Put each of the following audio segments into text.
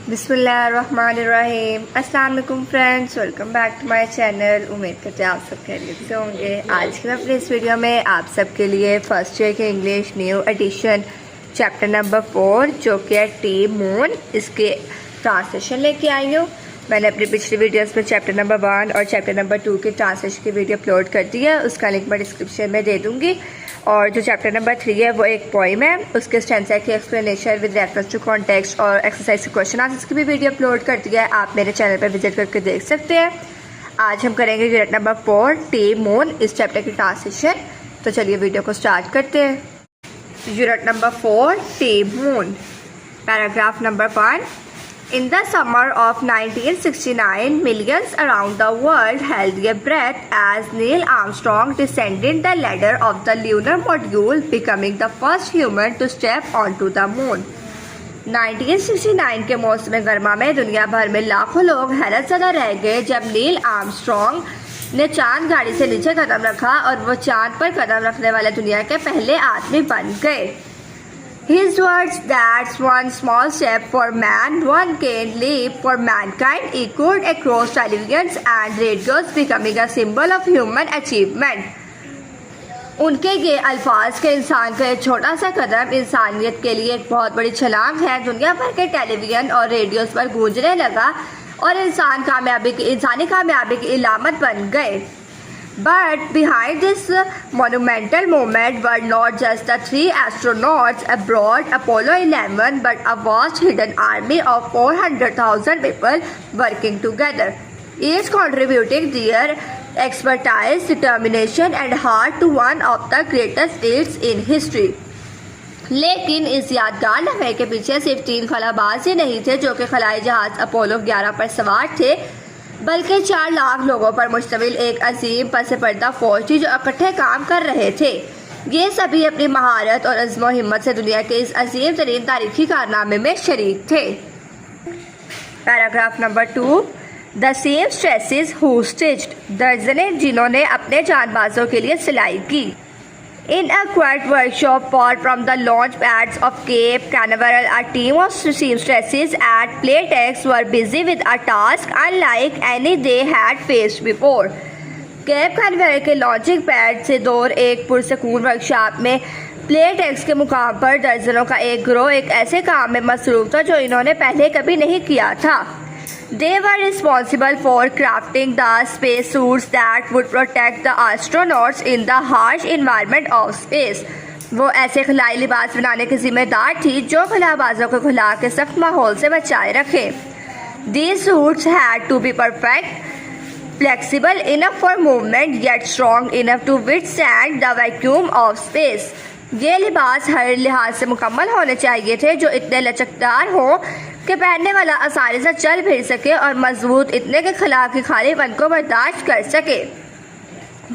बिस्मिल्लाहिर्रहमानिर्रहीम। अस्सलाम वालेकुम friends, welcome back to my channel. उम्मीद करते हैं आप सब खैरियत से होंगे। आज की अपने इस वीडियो में आप सब के लिए फर्स्ट ईयर के English new edition chapter number 4 जो कि है टी मून, इसके ट्रांसलेशन लेके आई हूँ। मैंने अपनी पिछली वीडियोस में चैप्टर नंबर 1 और चैप्टर नंबर 2 की ट्रांसलेशन की वीडियो अपलोड कर दी है, उसका लिंक मैं डिस्क्रिप्शन में दे दूँगी। और जो चैप्टर नंबर 3 है वो एक पोइम है, उसके स्टेंसा की explanation with reference to context और एक्सरसाइज के क्वेश्चन आंसर्स की भी वीडियो अपलोड कर दिया है, आप मेरे चैनल पर विजिट करके देख सकते हैं। आज हम करेंगे यूनिट नंबर 4 टी मून, इस चैप्टर की ट्रांसलेशन। तो चलिए वीडियो को स्टार्ट करते हैं। Unit number 4 T moon, paragraph number 1। In the summer of 1969, millions around the world held their breath as Neil Armstrong descended the ladder of the lunar module, becoming the first human to step onto the moon. 1969 के मौसम गर्मा में दुनिया भर में लाखों लोग हैरत ज़दा रह गए जब नील आर्मस्ट्रॉन्ग ने चांद गाड़ी से नीचे कदम रखा और वो चांद पर कदम रखने वाले दुनिया के पहले आदमी बन गए। His words that one small step for man, one great leap for mankind echoed across televisions and radios, becoming a symbol of human achievement. उनके ये अल्फाज के इंसान का एक छोटा सा कदम इंसानियत के लिए एक बहुत बड़ी छलांग है, दुनिया भर के टेलीविजन और रेडियोस पर गूंजने लगा और इंसानी कामयाबी की इलामत बन गए। But behind this monumental moment were not just the 3 astronauts aboard Apollo 11, but a vast hidden army of 400,000 people working together, each contributing their expertise, determination and heart to one of the greatest feats in history. लेकिन इस यादगार लम्हे के पीछे सिर्फ 3 खलाबाज ही नहीं थे जो कि खलाई जहाज अपोलो 11 पर सवार थे, बल्कि 4 लाख लोगों पर मुश्तमिल एक अजीम पस पर्दा फौज थी जो इकट्ठे काम कर रहे थे। ये सभी अपनी महारत और अज़्म हिम्मत से दुनिया के इस अजीम तरीन तारीखी कारनामे में शरीक थे। Paragraph number 2। The same stresses who stitched, दर्जने जिन्होंने अपने जानबाजों के लिए सिलाई की। In a quiet workshop far from the launch pads of Cape Canaveral, a team of seamstresses at Playtex were busy with a task unlike any they had faced before. Cape Canaveral के launching pad से दूर एक पुरसकून workshop में प्लेटेक्स के मुकाम पर दर्जनों का एक गिरोह एक ऐसे काम में मसरूफ था जो इन्होंने पहले कभी नहीं किया था। They were responsible for crafting the space suits that would protect the astronauts in the harsh environment of space. वो ऐसे खिलाई लिबास बनाने की जिम्मेदार थी जो खलाबाजों को खुला के सख्त माहौल से बचाए रखे। These suits had to be perfect, flexible enough for movement yet strong enough to withstand the vacuum of space. ये लिबास हर लिहाज से मुकम्मल होने चाहिए थे, जो इतने लचकदार हों कि पहनने वाला आसानी से चल फिर सके और मजबूत इतने के खिलाफ की खालीपन को बर्दाश्त कर सके।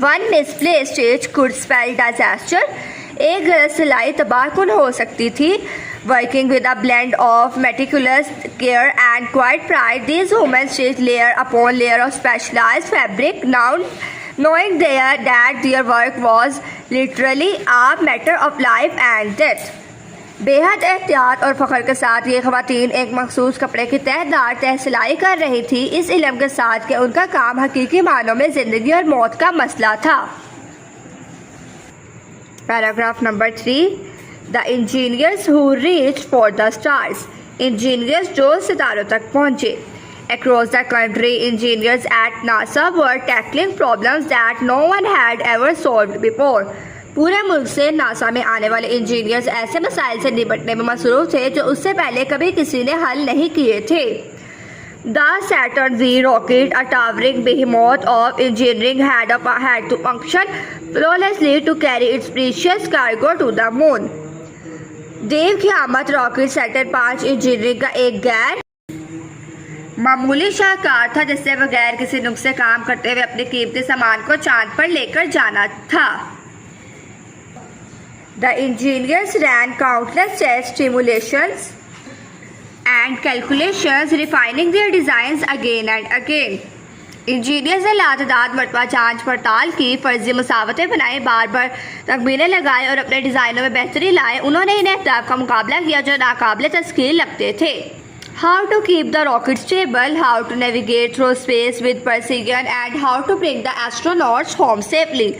One misplaced stitch could spell disaster. एक गलत सिलाई तबाहकुन हो सकती थी। Working with a blend of meticulous care and quiet pride, these women stitched layer upon layer of specialized fabric, knowing that their work was literally a matter of life and death. बेहद एहतियात और फ़ख्र के साथ ये ख़वातीन एक मखसूस कपड़े की तहदार तह सिलाई कर रही थी, इस इल्म के साथ कि उनका काम हकीकी मानों में ज़िंदगी और मौत का मसला था। Paragraph number 3। The engineers who reached for the stars, engineers जो सितारों तक पहुँचे। Across the country, engineers at NASA were tackling problems that no one had ever solved before. पूरे मुल्क से नासा में आने वाले इंजीनियर्स ऐसे मसाइल से निपटने में मसरूफ थे जो उससे पहले कभी किसी ने हल नहीं किए थे। The Saturn V rocket, a towering behemoth of engineering, had to function flawlessly to carry its precious cargo to the moon. देव क़यामत रॉकेट सैटर्न 5 इंजीनियरिंग का एक गैर मामूली शाहकार था जिससे बगैर किसी नुक्स से काम करते हुए अपने कीमती सामान को चांद पर लेकर जाना था। The engineers ran countless test simulations and calculations, refining their designs again and again. Engineers ने लातदाद मरतबा जांच पड़ताल की, फर्जी मसावतें बनाई, बार बार तखमीने लगाए और अपने डिज़ाइनों में बेहतरी लाए। उन्होंने इन अहदाफ का मुकाबला किया जो नाकाबिले तस्कील लगते थे। how to keep the rocket stable, how to navigate through space with precision and how to bring the astronauts home safely.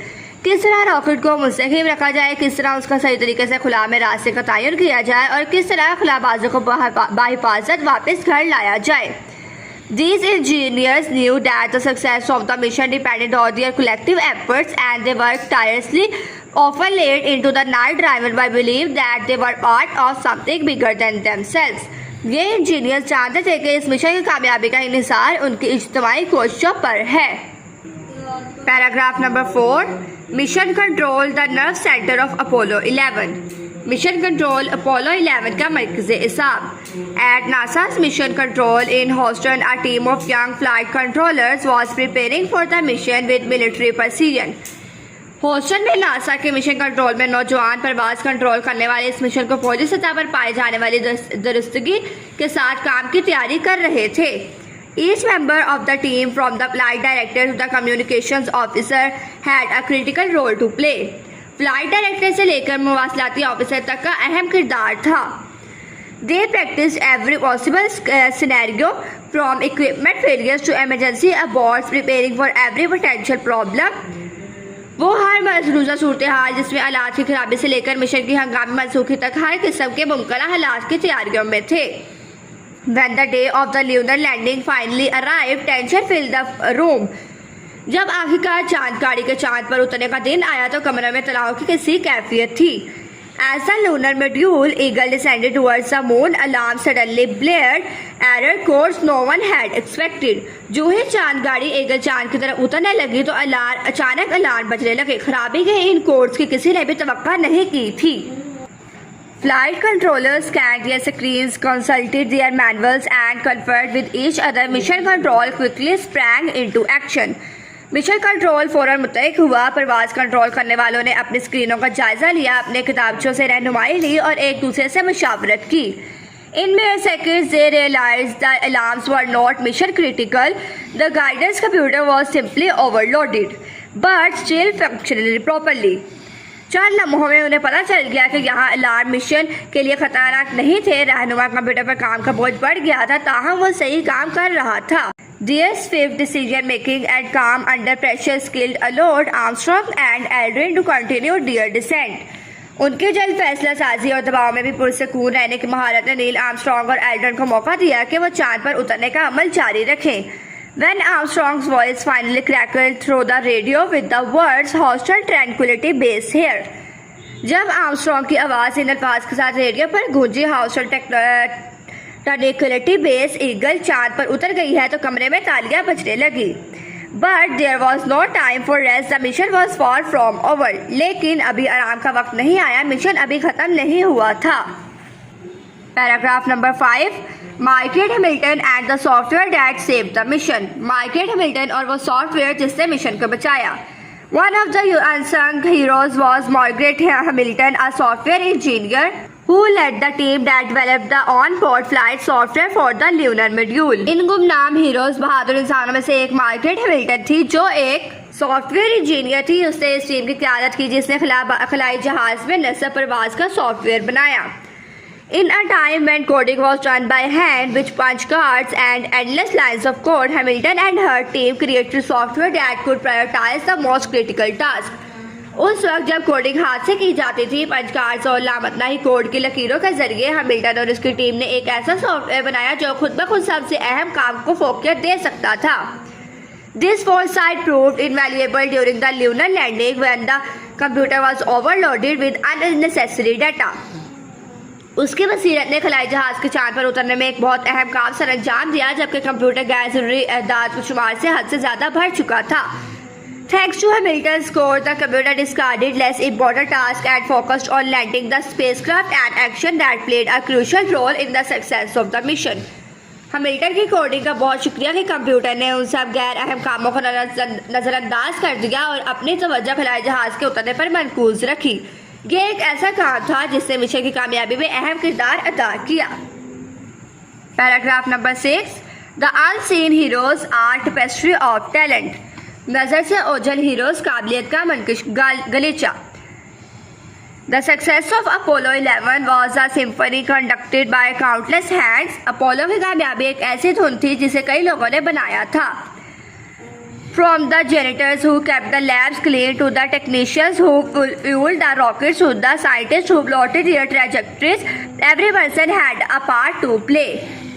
किस तरह रॉकेट को मुस्तकिम रखा जाए, किस तरह उसका सही तरीके से खुला में रास्ते का तयन किया जाए और किस तरह खुलाबाजों को बाहिफाजत वापस घर लाया जाए. These engineers knew that the success of the mission depended on their collective efforts and they worked tirelessly, often late into the night, driven by belief that they were part of something bigger than themselves. ये engineers जानते थे कि इस mission की कामयाबी का इन्हिसार उनकी इज्तिमाई कोशिशों पर है. Paragraph number 4. Mission control the nerve centre of Apollo 11. Mission control Apollo 11 का मरकज़ इसाब. At NASA's mission control in Houston, a team of young flight controllers was preparing for the mission with military precision. Houston में NASA के mission control में नौजवान परवाज control करने वाले इस mission को फौजी सतह पर पाई जाने वाली दुरुस्तगी के साथ काम की तैयारी कर रहे थे. Each member of the team, from the flight director to the communications officer, had a critical role to play. Flight director से लेकर मवासलाती ऑफिसर तक का अहम किरदार था. They practiced every possible scenario, from equipment failures to emergency aborts, preparing for every potential problem. वो हर मजरूजा सूरत हाल जिसमें आलात की खराबी से लेकर मिशन की हंगामी मनसूखी तक हर किस्म के मुमकिन हालात की तैयारियों में थे. When the day of the lunar landing finally arrived, tension filled the room. जब आखिरकार चांद गाड़ी के चांद पर उतरने का दिन आया तो कमरे में तनाव की किसी कैफियत थी. As the lunar module Eagle descended towards the moon, alarm suddenly blared. Error codes no one had expected. जो ही चांद गाड़ी ईगल चांद की तरफ उतरने लगी तो अचानक अलार्म बजने लगे. खराबी के इन कोड्स की किसी ने भी तवक्का नहीं की थी. Flight controllers scanned their screens, consulted their manuals, and conferred with each other. Mission control quickly sprang into action. Mission control फौरन मुतहक हुआ. परवाज कंट्रोल करने वालों ने अपनी स्क्रीनों का जायजा लिया, अपने किताबचों से रहनुमाई ली और एक दूसरे से मशावरत की. In mere seconds, they realized the alarms were not mission critical. The guidance computer was simply overloaded, but still functioning properly. चंद लम्हों में उन्हें पता चल गया कि यहाँ अलार्म मिशन के लिए खतरनाक नहीं थे. रहनुमा कंप्यूटर पर काम का बोझ बढ़ गया था, ताहम वो सही काम कर रहा था. Their swift decision making and calm under pressure skilled allowed Armstrong and Aldrin to continue their descent. उनकी जल्द फैसला साजी और दबाव में भी पुरसकून रहने की महारत ने नील आर्मस्ट्रॉन्ग और एल्ड्रिन को मौका दिया कि वो चांद पर उतरने का अमल जारी रखें. When Armstrong's voice finally crackled through the radio with the words "Houston Tranquility Base here." जब आर्मस्ट्रॉन्ग की आवाज़ इन अल्फाज के साथ रेडियो पर गूंजी, "ह्यूस्टन ट्रैंक्विलिटी बेस ईगल चांद पर उतर गई है", तो कमरे में तालियां बजने लगी. But there was no time for rest. The mission was far from over. लेकिन अभी आराम का वक्त नहीं आया, मिशन अभी खत्म नहीं हुआ था. Paragraph number 5. Michael Hamilton and the software that saved the mission. Michael Hamilton और वो सॉफ्टवेयर जिसने मिशन को बचाया. One of the unsung heroes was Margaret Hamilton, a software engineer who led the team that developed the on-board flight software for the lunar module. इन गुमनाम heroes बहादुर इंसानों में से एक मार्गरेट हैमिल्टन थी, जो एक सॉफ्टवेयर इंजीनियर थी. उसने इस टीम की क़यादत की जिसने खलाई जहाज में नस्ब परवाज का सॉफ्टवेयर बनाया. In a time when coding was done by hand, with punch cards and endless lines of code, Hamilton and her team created software that could prioritize the most critical task. उस वक्त जब coding हाथ से की जाती थी, punch cards और लामतना ही code की लकीरों के जरिए हैमिल्टन और उसकी टीम ने एक ऐसा सॉफ्टवेयर बनाया जो खुद ब खुद सबसे अहम काम को फोकियत दे सकता था. This foresight proved invaluable during the lunar landing when the computer was overloaded with unnecessary data. उसकी बसीरत ने खलाई जहाज के चांद पर उतरने में एक बहुत अहम काम सर अंजाम दिया, जबकि कंप्यूटर गैर जरूरी एदाद को शुमार से हद से ज़्यादा भर चुका था. Thanks to Hamilton's code, the computer discarded less important tasks and focused on landing the spacecraft, an action that played a crucial role in the success of the mission. Hamilton की कोडिंग का बहुत शुक्रिया कि computer ने उन सब गैर अहम कामों को नज़रअंदाज कर दिया और अपनी तवज्जो खलाई जहाज के उतरने पर मरकूज रखी. ये एक ऐसा काम था जिसने मिशन की कामयाबी में अहम किरदार अदा किया. Paragraph number 6. The unseen heroes are tapestry of talent. नज़र से ओझल हीरोज काबिलियत का मनकश गलीचा. The success of Apollo 11 was a symphony conducted by countless hands. Apollo की कामयाबी एक ऐसी धुन थी जिसे कई लोगों ने बनाया था. From the janitors who kept the labs clean to the technicians who fueled the rockets to the scientists who plotted their trajectories, every person had a part to play.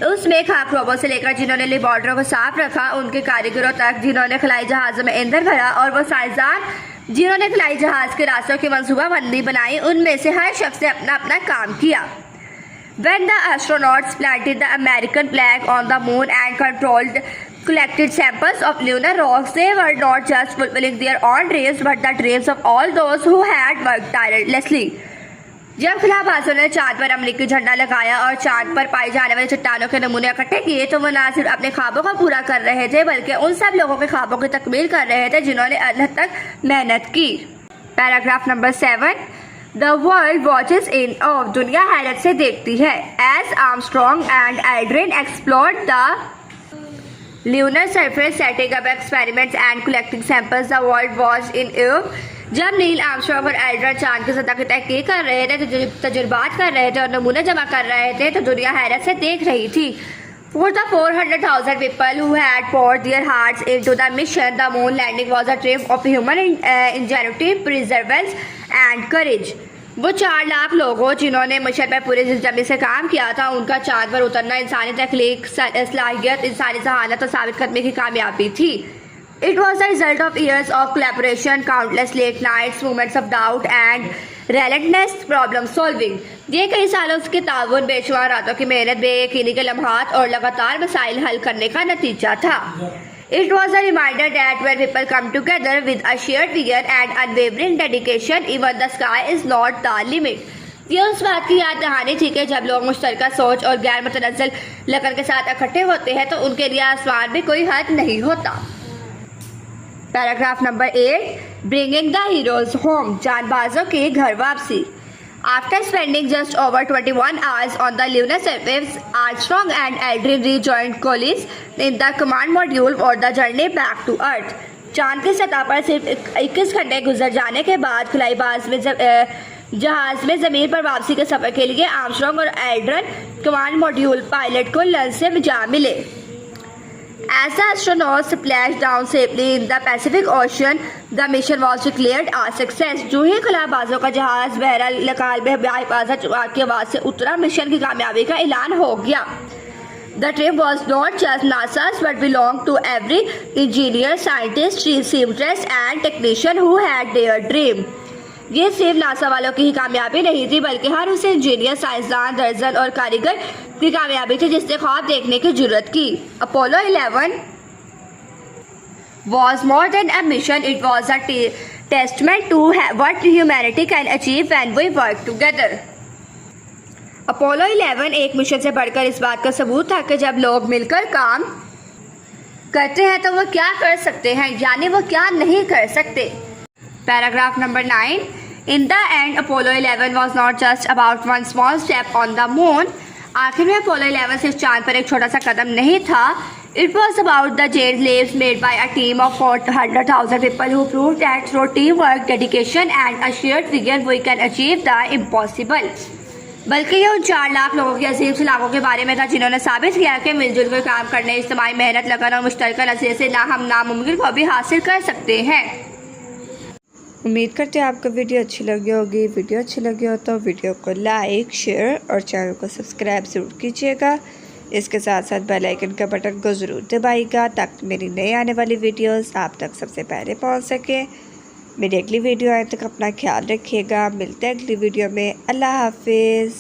उसमें खाकरोबों से लेकर जिन्होंने लेबॉर्टरों को साफ रखा, उनके कारीगरों तक जिन्होंने खलाई जहाज़ों में ईंधन भरा, और वो साइंसदान जिन्होंने खलाई जहाज़ के रास्तों की मंसूबाबंदी बनाई, उनमें से हर शख्स ने अपना अपना काम किया. When the astronauts planted the American flag on the moon and collected samples of lunar rocks, they were not just fulfilling their own dreams but the dreams of all those who had worked tirelessly. जब खिलाबाजों ने चांद पर अमेरिकी झंडा लगाया और चांद पर पाई जाने वाली चट्टानों के नमूने इकट्ठे किए, तो वो न सिर्फ अपने ख्वाबों को पूरा कर रहे थे बल्कि उन सब लोगों के ख्वाबों की तकमील कर रहे थे जिन्होंने अंत तक मेहनत की. Paragraph number 7. The world watches in awe. दुनिया हैरत से देखती है. As Armstrong and Aldrin explored the lunar surface, setting up experiments and collecting samples, the world watched in awe. जब नील आर्मस्ट्रांग और एल्ड्रिन चांद की सतह की तहकीक कर रहे थे, तजुर्बात कर रहे थे और नमूने जमा कर रहे थे, तो दुनिया हैरत से देख रही थी. For the 400,000 people who had poured their hearts into the mission, the moon landing was a triumph of human ingenuity, perseverance and courage. वो 4 लाख लोगों जिन्होंने मिशन पर पूरे जिस्म से काम किया था, उनका चांद पर उतरना इंसानी तख्लीक, सलाहियत, इंसानी जहानत और साबित कदमी की कामयाबी थी. It was the result of years of collaboration, countless late nights, moments of doubt and relentless problem solving. ये कई सालों के ताउन, बेशुमार रातों की मेहनत, बेयकीनी के लम्हात और लगातार मसाइल हल करने का नतीजा था. It was a reminder that when people come together with a shared vision and unwavering dedication, even the sky is not the limit. ये उस बात की याद दहानी थी कि जब लोग मुश्तरका सोच और गैर मुतनज़्ज़ल लगन के साथ इकट्ठे होते हैं तो उनके लिए आसमान भी कोई हद नहीं होता. Paragraph number 8. Bringing the heroes home. जानबाजों की घर वापसी. After spending just over 21 hours on the lunar surface, Armstrong and Aldrin rejoined colleagues in the command module for the journey back to Earth. चांद की सतह पर सिर्फ 21 घंटे गुजर जाने के बाद खिलाईबाज में जहाज में ज़मीन पर वापसी के सफ़र के लिए आर्मस्ट्रांग और एल्ड्रिन कमांड मॉड्यूल पायलट को लंच से जा मिले. As the astronauts splashed down safely in the Pacific Ocean, the mission was declared a success. जो ही खिलाबाजों का जहाज बहरहाल में बाईपासा की आवाज़ से उतरा, मिशन की कामयाबी का ऐलान हो गया. The trip was not just NASA's but belonged to every engineer, scientist, seamstress and technician who had their dream. ये सिर्फ नासा वालों की ही कामयाबी नहीं थी बल्कि हर उस इंजीनियर, साइंसदान, दर्जन और कारीगर की कामयाबी थी जिसने ख्वाब देखने की जुर्रत की. Apollo 11 was more than a mission. It was a testament to what humanity can achieve when we work together. Apollo 11 एक मिशन से बढ़कर इस बात का सबूत था कि जब लोग मिलकर काम करते हैं तो वो क्या कर सकते हैं, यानी वो क्या नहीं कर सकते. Paragraph number 9. In the end, Apollo 11 was not just about one small step on the moon. आखिर में Apollo 11 सिर्फ चांद पर एक छोटा सा कदम नहीं था. It was about the giant leaps made by a team of 400,000 people who proved that through teamwork, dedication and a shared vision we can achieve the impossible. बल्कि ये उन 4 लाख लोगों की अजीब सलाखों के बारे में था जिन्होंने साबित किया कि मिलजुल कर काम करने, इज्तिमाई मेहनत, लगन और मुश्तरका नज़रिए से हम नामुमकिन को भी हासिल कर सकते हैं. उम्मीद करते हैं आपको वीडियो अच्छी लगी होगी. वीडियो अच्छी लगी हो तो वीडियो को लाइक, शेयर और चैनल को सब्सक्राइब ज़रूर कीजिएगा. इसके साथ साथ बेल आइकन का बटन को ज़रूर दबाइएगा ताकि मेरी नई आने वाली वीडियोस आप तक सबसे पहले पहुंच सके. मेरी अगली वीडियो आने तक अपना ख्याल रखिएगा. मिलते हैं अगली वीडियो में. अल्लाह हाफिज़.